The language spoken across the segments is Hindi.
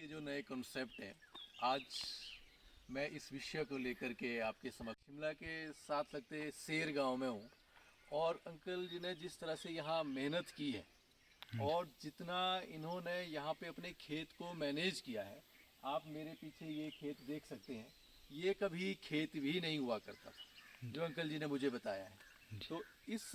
ये जो नए कॉन्सेप्ट है, आज मैं इस विषय को लेकर के आपके समक्ष शिमला के साथ लगते शेर गांव में हूँ। और अंकल जी ने जिस तरह से यहाँ मेहनत की है और जितना इन्होंने यहाँ पे अपने खेत को मैनेज किया है, आप मेरे पीछे ये खेत देख सकते हैं। ये कभी खेत भी नहीं हुआ करता था, जो अंकल जी ने मुझे बताया है। तो इस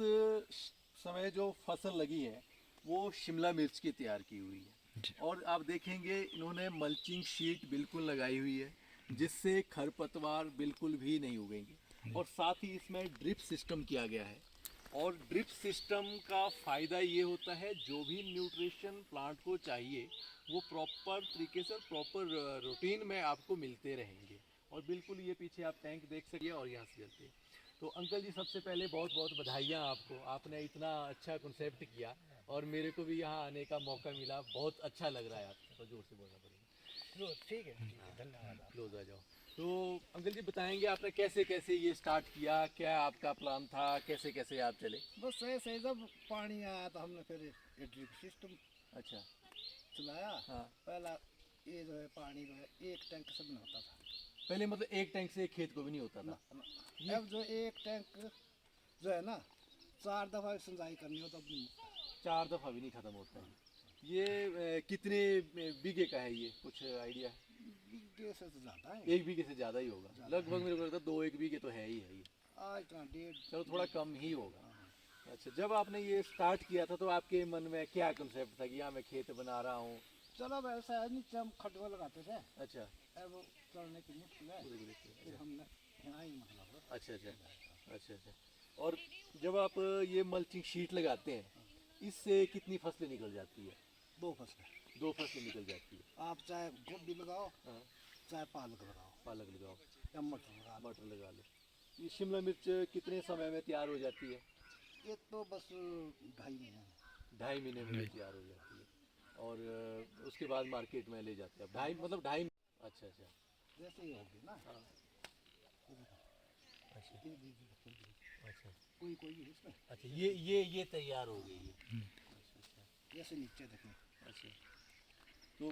समय जो फसल लगी है वो शिमला मिर्च की तैयार की हुई है। और आप देखेंगे इन्होंने मल्चिंग शीट बिल्कुल लगाई हुई है, जिससे खरपतवार बिल्कुल भी नहीं उगेंगे। और साथ ही इसमें ड्रिप सिस्टम किया गया है। और ड्रिप सिस्टम का फ़ायदा ये होता है, जो भी न्यूट्रिशन प्लांट को चाहिए वो प्रॉपर तरीके से प्रॉपर रूटीन में आपको मिलते रहेंगे। और बिल्कुल ये पीछे आप टैंक देख सकिए और यहाँ से चलते हैं। तो अंकल जी, सबसे पहले बहुत बहुत बधाइयाँ आपको, आपने इतना अच्छा कॉन्सेप्ट किया और मेरे को भी यहाँ आने का मौका मिला। बहुत अच्छा लग रहा है। आपको जोर से बोलना पड़ेगा। ठीक है, धन्यवाद। क्लोज आ जाओ। तो अंकल जी बताएंगे आपने कैसे कैसे ये स्टार्ट किया, क्या आपका प्लान था, कैसे कैसे आप चले? बस ऐसे ही जब पानी आया तो हमने फिर ये ड्रिप सिस्टम अच्छा। चलाया। हाँ। पहला ये जो है पानी जो है एक टैंक से बना होता था। पहले मतलब एक टैंक से एक खेत को भी नहीं होता था? अब जो एक टैंक जो है ना 4 दफा सिंचाई करनी हो तब नहीं। 4 दफा भी नहीं खत्म होता है। ये कितने बीघे का है, ये कुछ आइडिया है? बीघे से तो ज़्यादा है। 1 बीघे से ज़्यादा ही होगा लगभग, मेरे को लगता है 2-1 बीघे तो है ही है ये। आज कहाँ 1.5। चलो थोड़ा कम ही होगा। अच्छा, जब आपने ये स्टार्ट किया था तो आपके मन में क्या कंसेप्ट था कि यहाँ मैं खेत बना रहा हूँ? चलो वैसा है, नीचे हम खटवा लगाते थे। अच्छा। अब वो चढ़ने की मुश्किल है, फिर हमने यहाँ ही मतलब। अच्छा अच्छा अच्छा अच्छा। और जब आप ये मल्चिंग शीट लगाते हैं, इससे कितनी फसलें निकल जाती है? 2 फसलें। 2 फसलें निकल जाती है। आप चाहे गोभी लगाओ, हाँ। चाहे पालक लगाओ, पालक लगाओ या मटर लगा लो। मटर लगा लो। ये शिमला मिर्च कितने समय में तैयार हो जाती है? ये तो बस 2.5 महीने। 2.5 महीने में ये तैयार हो जाती है। और उसके बाद मार्केट में ले जाते हैं। 2.5 मतलब 2.5। अच्छा अच्छा। जैसे ही होगी ना। हाँ। अच्छा अच्छा कोई कोई है इसमें। अच्छा। ये तैयार हो गई है। अच्छा अच्छा जैसे नीचे देखें। अच्छा। तो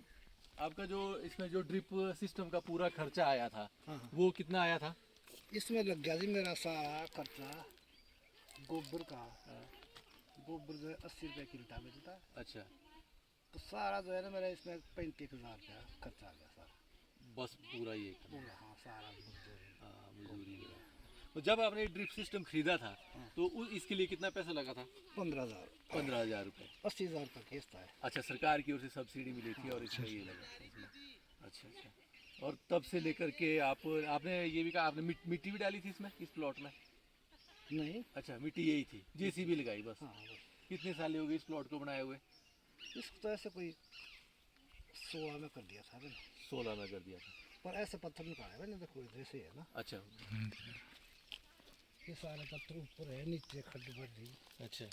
आपका जो इसमें जो ड्रिप सिस्टम का पूरा खर्चा आया था, हाँ। वो कितना आया था? इसमें लग गया जी मेरा सारा खर्चा गोबर का। गोबर जो है 80 रुपये किल्टा मिलता है। अच्छा। तो सारा जो है ना मेरा इसमें 35,000 रुपया खर्चा आ गया सारा। बस पूरा ये पूरा, हाँ, सारा मजदूरी। हाँ, मजदूरी लगा। तो जब आपने ड्रिप सिस्टम खरीदा था तो इसके लिए कितना पैसा लगा था? 15,000। 15,000 रुपये। 80,000 का किस्त है। अच्छा, सरकार की ओर से सब्सिडी मिली थी और इसमें ये लगा था इसमें। अच्छा अच्छा। और तब से लेकर के आपने ये भी कहा, आपने मिट्टी भी डाली थी इसमें, इस प्लॉट में? नहीं। अच्छा, मिट्टी यही थी, जेसीबी लगाई बस। हाँ बस। कितने साल हो गए इस प्लॉट को बनाए हुए? इसको तो ऐसे कोई 16 में कर दिया था मैंने। 16 में कर दिया था। पर ऐसे पत्थर निकाले मैंने, देखो इधर से है ना। अच्छा ये सारे पत्थर ऊपर है, नीचे खड्ड भर दी। अच्छा।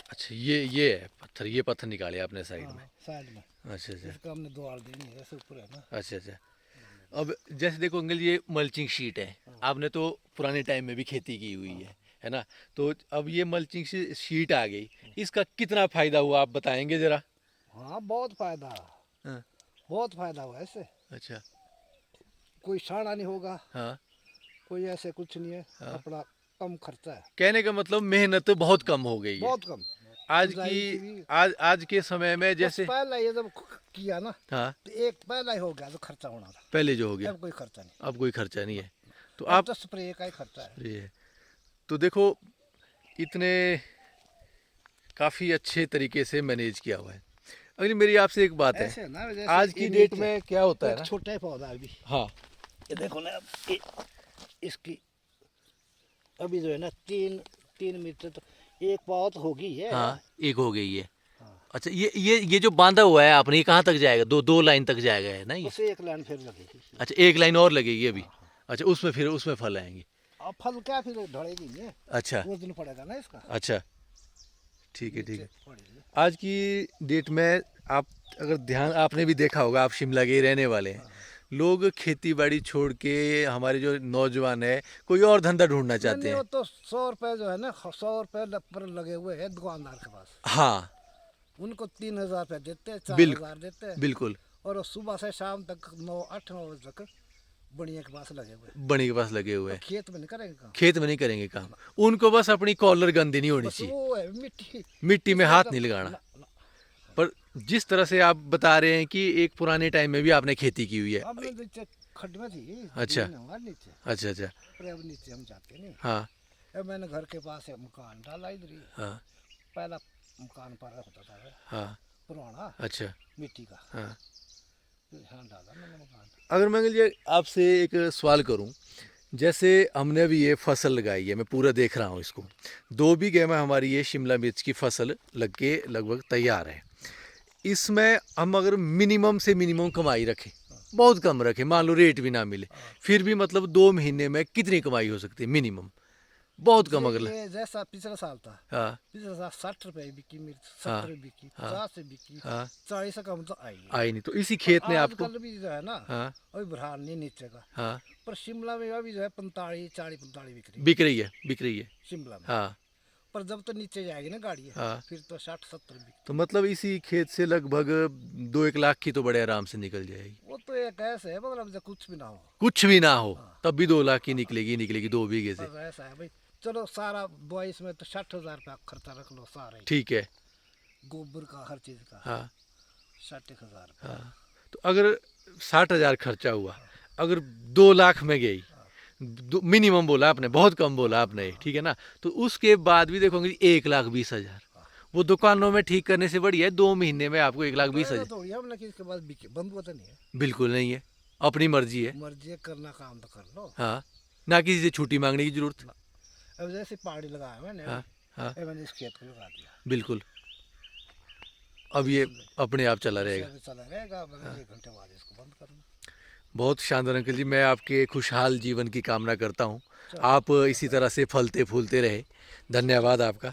अच्छा, ये है पत्थर, ये पत्थर निकाले आपने साइड में? साइड में। अच्छा अच्छा इसका हमने द्वार देनी है, ऐसे ऊपर है ना। अच्छा अच्छा। अब जैसे देखो अंकल, ये मल्चिंग शीट है, आपने तो पुराने टाइम में भी खेती की हुई है ना? तो अब ये मल्चिंग शीट आ गई, इसका कितना फायदा हुआ आप बताएंगे जरा? हाँ, बहुत फायदा। हाँ। बहुत फायदा हुआ इससे। अच्छा। कोई साड़ा नहीं होगा, हाँ कोई ऐसे कुछ नहीं है। हाँ। अपना कम खर्चा है। कहने का मतलब मेहनत बहुत कम हो गई है बहुत कम। आज सिंचाई की भी। आज के समय में। बस जैसे पहला ये जब किया ना, हाँ, तो एक पहला ही हो गया जो खर्चा होना था। पहले जो हो गया, अब कोई खर्चा नहीं। अब कोई खर्चा नहीं है। तो अब आप तो स्प्रे का ही खर्चा है। ये तो देखो, इतने काफ़ी अच्छे तरीके से मैनेज किया हुआ है। अगली मेरी आपसे एक बात है, ऐसे ना जैसे आज की डेट में क्या होता है ना। छोटा ही पौधा है अभी। हाँ। ये देखो ना, अब इसकी अभी जो है ना 3 मीटर तो एक पौध होगी है। हाँ, एक हो गई है। हाँ। अच्छा, ये जो बांधा हुआ है आपने, ये कहाँ तक जाएगा? दो लाइन तक जाएगा है ना ये? उसे एक लाइन फिर लगेगी। अच्छा, एक लाइन और लगेगी अभी। अच्छा, उसमें फिर उसमें फल आएंगे। अब फल क्या फिर ढलेगी नहीं है। अच्छा वजन पड़ेगा ना इसका। अच्छा, ठीक है ठीक है। पड़ेगी। आज की डेट में आप अगर ध्यान, आपने भी देखा होगा, आप शिमला के ही रहने वाले हैं, लोग खेती बाड़ी छोड़ के, हमारे जो नौजवान है, कोई और धंधा ढूंढना चाहते नहीं, हैं। वो तो 100 रुपए जो है ना, 100 रुपए पर लगे हुए हैं दुकानदार के पास। हाँ उनको 3,000 रुपए देते हैं, 4,000 बिल्कुल देते हैं, बिल्कुल। और वो सुबह से शाम तक 8-9 बजे तक बढ़िया के पास लगे हुए हैं। बणी के पास लगे हुए और हैं, खेत में नहीं करेंगे काम, खेत में नहीं करेंगे काम। उनको बस अपनी कॉलर गंदी नहीं होनी बस चाहिए, वो है मिट्टी। मिट्टी में इसमें हाथ तो नहीं लगाना। ना, ना, पर जिस तरह से आप बता रहे हैं कि एक पुराने टाइम में भी आपने खेती की हुई है। अब नीचे खड्ड में थी, अच्छा। जमीन हमारे नीचे, अच्छा अच्छा। पर अब नीचे हम जाते नहीं। हाँ अब मैंने घर के पास एक मकान डाला इधर ही। हाँ पहला मकान पर होता था वो, हाँ। पुराना अच्छा मिट्टी का, हाँ। फिर यहाँ डाला मैंने मकान। अगर मैं ये आपसे एक सवाल करूं, जैसे हमने अभी ये फसल लगाई है, मैं पूरा देख रहा हूँ इसको, 2 बीघे में हमारी ये शिमला मिर्च की फसल लग के लगभग तैयार है। इसमें हम अगर मिनिमम से मिनिमम कमाई रखें, बहुत कम रखें, मान लो रेट भी ना मिले, फिर भी मतलब 2 महीने में कितनी कमाई हो सकती है मिनिमम? बहुत कम अगर ये जैसा पिछला साल था, हाँ पिछले साल 60 रुपए बिकी मिर्च, हाँ 70 बिकी, हाँ 50 से बिकी, हाँ 40 से कम तो आई नहीं। आई नहीं। तो इसी खेत ने आपको आजकल भी जो है ना, हाँ अभी बुरहान नहीं नीचे का, हाँ पर शिमला में अभी जो है 45 बिक रही है बिक रही है, बिक रही है। शिमला में। हाँ पर जब तो नीचे जाएगी ना गाड़ी, हाँ। फिर तो 60-70 बिक। तो मतलब इसी खेत से लगभग 2-1 लाख की तो बड़े आराम से निकल जाएगी। वो तो एक ऐसे है, मतलब जब कुछ भी ना हो, कुछ भी ना हो हाँ। तब भी 2 लाख की निकलेगी, निकलेगी 2 बीघे से। पर ऐसा है भाई, चलो सारा दवाई इसमें तो 60,000 रुपया खर्चा रख लो सारा ही, ठीक है। गोबर का हर चीज का हाँ 60,000 रुपया। हाँ। तो अगर 60,000 खर्चा हुआ, अगर 2 लाख में गई, मिनिमम बोला आपने, बहुत कम बोला आपने, ठीक है ना, तो उसके बाद भी देखोगे 1,20,000। वो दुकानों में ठीक करने से बढ़िया है 2 महीने में आपको 1,20,000। तो ये हमने किसके पास बिके, बंद हुआ तो नहीं है, बिल्कुल नहीं है, अपनी मर्जी है। मर्जी है, करना काम तो कर लो। हाँ, ना किसी से छुट्टी मांगने की जरूरत। अब जैसे पहाड़ी लगाया मैंने, हाँ हाँ अभी मैंने इस खेत को लगा दिया, बिल्कुल। अब ये अपने आप चला इससे रहेगा। अभी चला रहेगा, बस 1 घंटे बाद इसको बंद करना। बहुत शानदार अंकल जी, मैं आपके खुशहाल जीवन की कामना करता हूँ। चलो। आप इसी तरह से फलते फूलते रहे। धन्यवाद आपका।